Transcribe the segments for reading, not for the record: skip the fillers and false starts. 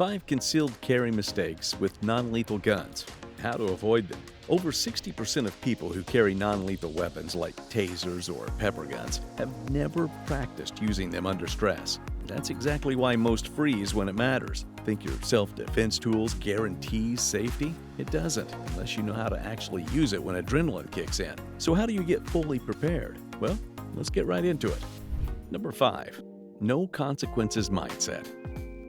5 concealed carry mistakes with non-lethal guns. How to avoid them. Over 60% of people who carry non-lethal weapons like tasers or pepper guns have never practiced using them under stress. That's exactly why most freeze when it matters. Think your self-defense tools guarantees safety? It doesn't, unless you know how to actually use it when adrenaline kicks in. So how do you get fully prepared? Well, let's get right into it. Number 5. No consequences mindset.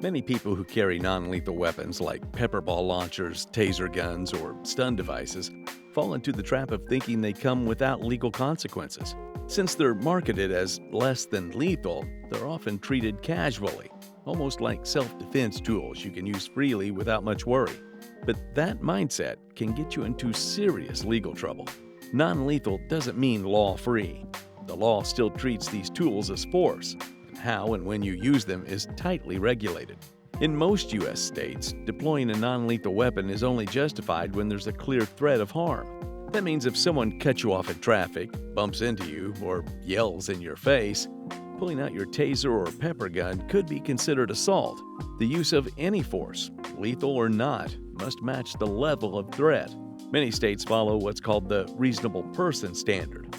Many people who carry non-lethal weapons like pepper ball launchers, taser guns, or stun devices fall into the trap of thinking they come without legal consequences. Since they're marketed as less than lethal, they're often treated casually, almost like self-defense tools you can use freely without much worry. But that mindset can get you into serious legal trouble. Non-lethal doesn't mean law-free. The law still treats these tools as force. How and when you use them is tightly regulated. In most U.S. states, deploying a non-lethal weapon is only justified when there's a clear threat of harm. That means if someone cuts you off in traffic, bumps into you, or yells in your face, pulling out your taser or pepper gun could be considered assault. The use of any force, lethal or not, must match the level of threat. Many states follow what's called the reasonable person standard.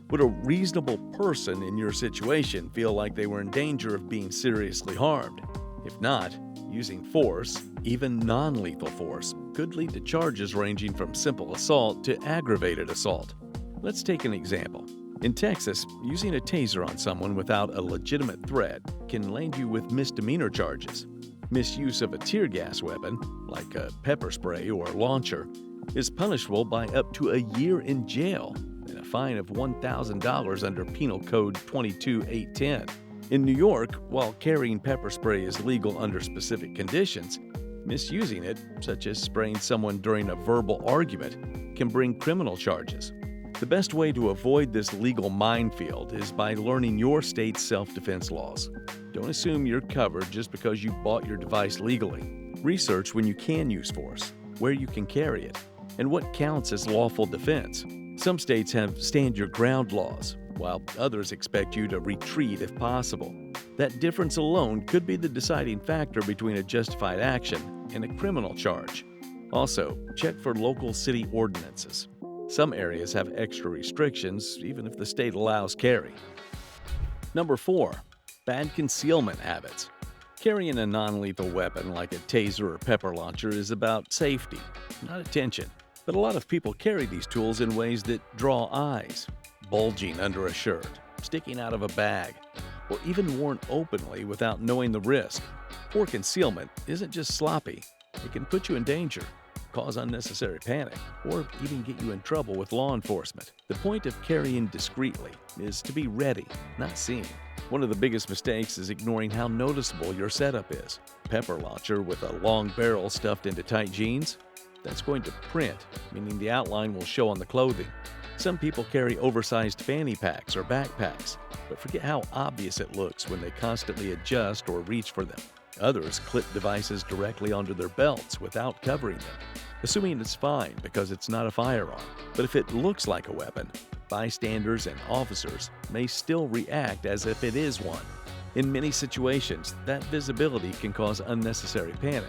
Would a reasonable person in your situation feel like they were in danger of being seriously harmed? If not, using force, even non-lethal force, could lead to charges ranging from simple assault to aggravated assault. Let's take an example. In Texas, using a taser on someone without a legitimate threat can land you with misdemeanor charges. Misuse of a tear gas weapon, like a pepper spray or launcher, is punishable by up to a year in jail and a fine of $1,000 under Penal Code 22810. In New York, while carrying pepper spray is legal under specific conditions, misusing it, such as spraying someone during a verbal argument, can bring criminal charges. The best way to avoid this legal minefield is by learning your state's self-defense laws. Don't assume you're covered just because you bought your device legally. Research when you can use force, where you can carry it, and what counts as lawful defense. Some states have stand-your-ground laws, while others expect you to retreat if possible. That difference alone could be the deciding factor between a justified action and a criminal charge. Also, check for local city ordinances. Some areas have extra restrictions, even if the state allows carry. Number 4. Bad concealment habits. Carrying a non-lethal weapon like a taser or pepper launcher is about safety, not attention. But a lot of people carry these tools in ways that draw eyes, bulging under a shirt, sticking out of a bag, or even worn openly without knowing the risk. Poor concealment isn't just sloppy. It can put you in danger, cause unnecessary panic, or even get you in trouble with law enforcement. The point of carrying discreetly is to be ready, not seen. One of the biggest mistakes is ignoring how noticeable your setup is. Pepper launcher with a long barrel stuffed into tight jeans? That's going to print, meaning the outline will show on the clothing. Some people carry oversized fanny packs or backpacks, but forget how obvious it looks when they constantly adjust or reach for them. Others clip devices directly onto their belts without covering them, assuming it's fine because it's not a firearm. But if it looks like a weapon, bystanders and officers may still react as if it is one. In many situations, that visibility can cause unnecessary panic.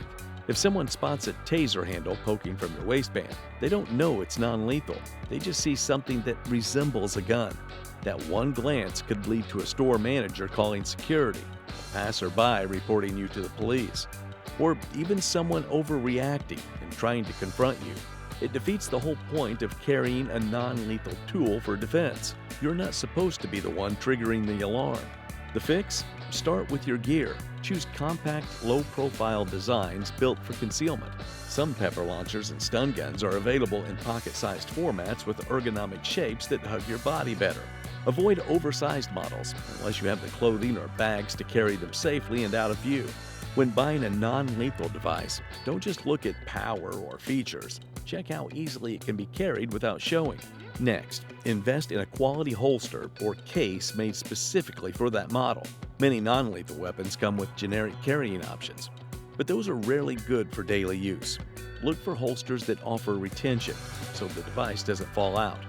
If someone spots a taser handle poking from your waistband, they don't know it's non-lethal. They just see something that resembles a gun. That one glance could lead to a store manager calling security, a passerby reporting you to the police, or even someone overreacting and trying to confront you. It defeats the whole point of carrying a non-lethal tool for defense. You're not supposed to be the one triggering the alarm. The fix? Start with your gear. Choose compact, low-profile designs built for concealment. Some pepper launchers and stun guns are available in pocket-sized formats with ergonomic shapes that hug your body better. Avoid oversized models unless you have the clothing or bags to carry them safely and out of view. When buying a non-lethal device, don't just look at power or features. Check how easily it can be carried without showing. Next, invest in a quality holster or case made specifically for that model. Many non-lethal weapons come with generic carrying options, but those are rarely good for daily use. Look for holsters that offer retention so the device doesn't fall out,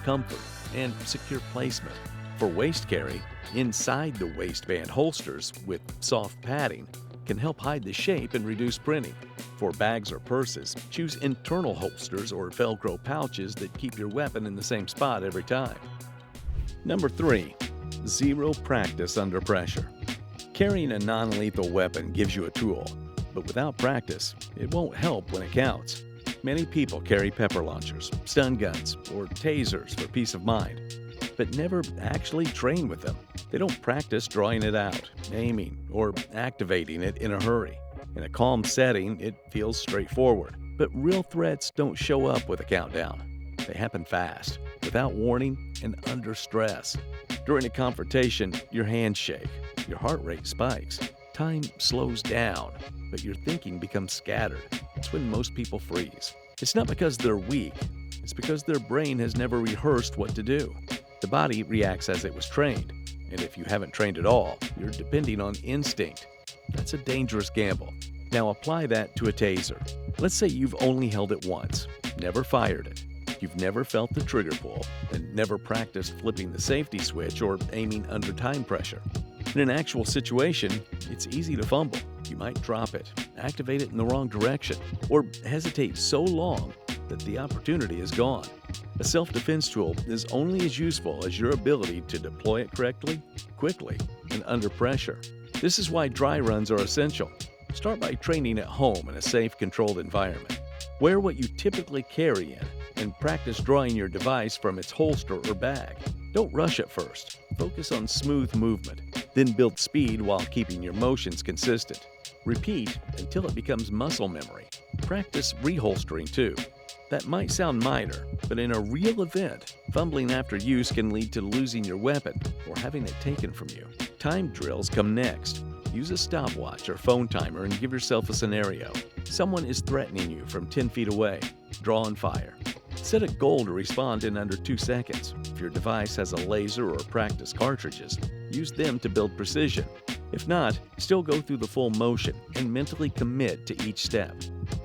comfort, and secure placement. For waist carry, inside the waistband holsters with soft padding, can help hide the shape and reduce printing. For bags or purses, choose internal holsters or Velcro pouches that keep your weapon in the same spot every time. Number 3. Zero practice under pressure. Carrying a non-lethal weapon gives you a tool, but without practice, it won't help when it counts. Many people carry pepper launchers, stun guns, or tasers for peace of mind, but never actually train with them. They don't practice drawing it out, aiming, or activating it in a hurry. In a calm setting, it feels straightforward, but real threats don't show up with a countdown. They happen fast, without warning, and under stress. During a confrontation, your hands shake, your heart rate spikes, time slows down, but your thinking becomes scattered. That's when most people freeze. It's not because they're weak, it's because their brain has never rehearsed what to do. The body reacts as it was trained, and if you haven't trained at all, you're depending on instinct. That's a dangerous gamble. Now apply that to a taser. Let's say you've only held it once, never fired it. You've never felt the trigger pull, and never practiced flipping the safety switch or aiming under time pressure. In an actual situation, it's easy to fumble. You might drop it, activate it in the wrong direction, or hesitate so long that the opportunity is gone. A self-defense tool is only as useful as your ability to deploy it correctly, quickly, and under pressure. This is why dry runs are essential. Start by training at home in a safe, controlled environment. Wear what you typically carry in, and practice drawing your device from its holster or bag. Don't rush at first. Focus on smooth movement, then build speed while keeping your motions consistent. Repeat until it becomes muscle memory. Practice reholstering too. That might sound minor, but in a real event, fumbling after use can lead to losing your weapon or having it taken from you. Time drills come next. Use a stopwatch or phone timer and give yourself a scenario. Someone is threatening you from 10 feet away. Draw and fire. Set a goal to respond in under 2 seconds. If your device has a laser or practice cartridges, use them to build precision. If not, still go through the full motion and mentally commit to each step.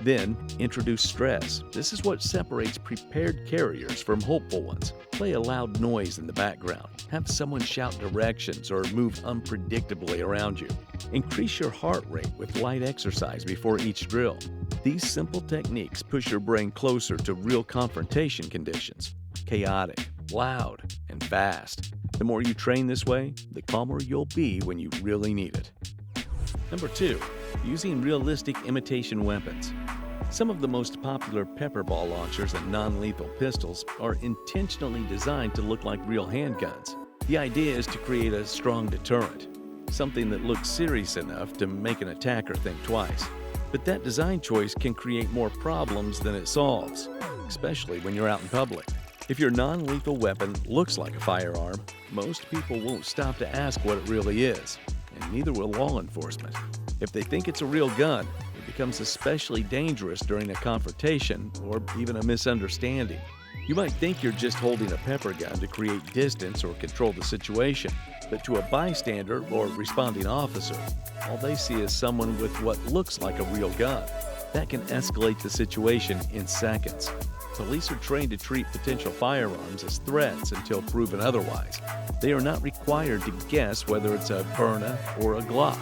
Then, introduce stress. This is what separates prepared carriers from hopeful ones. Play a loud noise in the background. Have someone shout directions or move unpredictably around you. Increase your heart rate with light exercise before each drill. These simple techniques push your brain closer to real confrontation conditions. Chaotic, loud, and fast. The more you train this way, the calmer you'll be when you really need it. Number 2. Using realistic imitation weapons. Some of the most popular pepper ball launchers and non-lethal pistols are intentionally designed to look like real handguns. The idea is to create a strong deterrent, something that looks serious enough to make an attacker think twice. But that design choice can create more problems than it solves, especially when you're out in public. If your non-lethal weapon looks like a firearm, most people won't stop to ask what it really is, and neither will law enforcement. If they think it's a real gun, it becomes especially dangerous during a confrontation or even a misunderstanding. You might think you're just holding a pepper gun to create distance or control the situation, but to a bystander or responding officer, all they see is someone with what looks like a real gun. That can escalate the situation in seconds. Police are trained to treat potential firearms as threats until proven otherwise. They are not required to guess whether it's a Byrna or a Glock.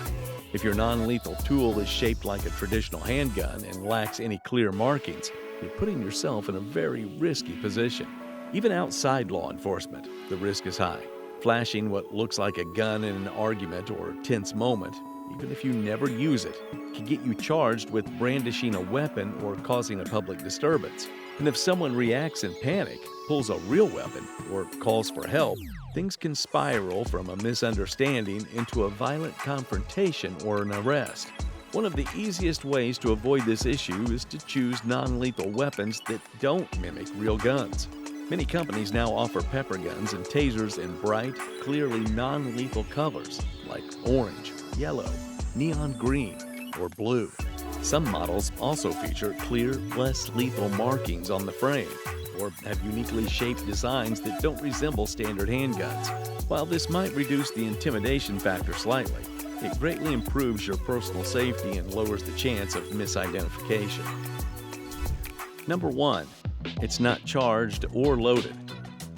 If your non-lethal tool is shaped like a traditional handgun and lacks any clear markings, you're putting yourself in a very risky position. Even outside law enforcement, the risk is high. Flashing what looks like a gun in an argument or tense moment, even if you never use it, can get you charged with brandishing a weapon or causing a public disturbance. And if someone reacts in panic, pulls a real weapon, or calls for help, things can spiral from a misunderstanding into a violent confrontation or an arrest. One of the easiest ways to avoid this issue is to choose non-lethal weapons that don't mimic real guns. Many companies now offer pepper guns and tasers in bright, clearly non-lethal colors like orange, yellow, neon green, or blue. Some models also feature clear, less lethal markings on the frame, or have uniquely shaped designs that don't resemble standard handguns. While this might reduce the intimidation factor slightly, it greatly improves your personal safety and lowers the chance of misidentification. Number 1. It's not charged or loaded.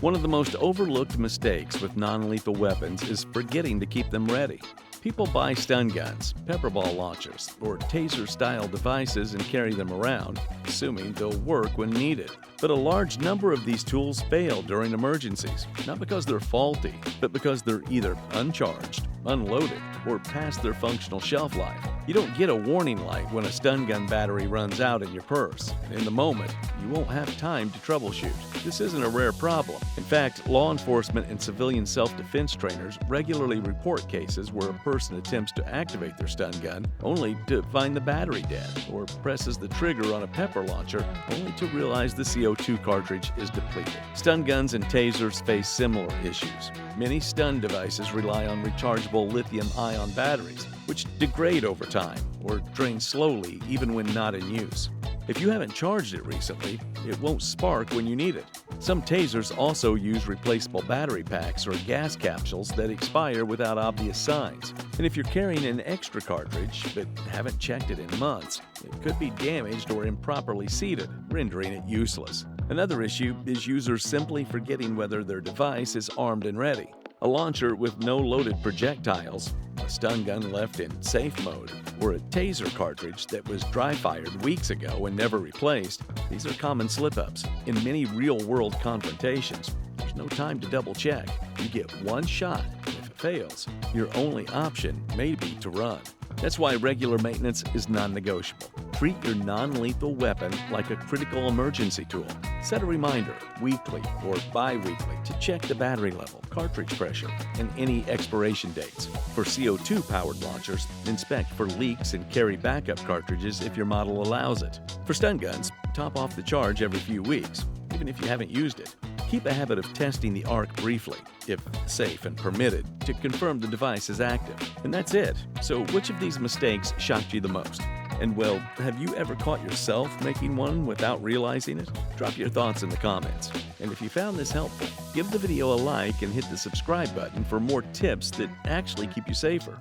One of the most overlooked mistakes with non-lethal weapons is forgetting to keep them ready. People buy stun guns, pepper ball launchers, or taser-style devices and carry them around, assuming they'll work when needed. But a large number of these tools fail during emergencies, not because they're faulty, but because they're either uncharged, unloaded, or past their functional shelf life. You don't get a warning light when a stun gun battery runs out in your purse. In the moment, you won't have time to troubleshoot. This isn't a rare problem. In fact, law enforcement and civilian self-defense trainers regularly report cases where a person attempts to activate their stun gun only to find the battery dead, or presses the trigger on a pepper launcher only to realize the CO2 cartridge is depleted. Stun guns and tasers face similar issues. Many stun devices rely on rechargeable lithium-ion batteries, which degrade over time or drain slowly even when not in use. If you haven't charged it recently, it won't spark when you need it. Some tasers also use replaceable battery packs or gas capsules that expire without obvious signs. And if you're carrying an extra cartridge but haven't checked it in months, it could be damaged or improperly seated, rendering it useless. Another issue is users simply forgetting whether their device is armed and ready. A launcher with no loaded projectiles, a stun gun left in safe mode, or a taser cartridge that was dry-fired weeks ago and never replaced, these are common slip-ups. In many real-world confrontations, there's no time to double-check. You get one shot. If it fails, your only option may be to run. That's why regular maintenance is non-negotiable. Treat your non-lethal weapon like a critical emergency tool. Set a reminder weekly or bi-weekly to check the battery level, cartridge pressure, and any expiration dates. For CO2-powered launchers, inspect for leaks and carry backup cartridges if your model allows it. For stun guns, top off the charge every few weeks, even if you haven't used it. Keep a habit of testing the arc briefly, if safe and permitted, to confirm the device is active. And that's it. So which of these mistakes shocked you the most? And well, have you ever caught yourself making one without realizing it? Drop your thoughts in the comments. And if you found this helpful, give the video a like and hit the subscribe button for more tips that actually keep you safer.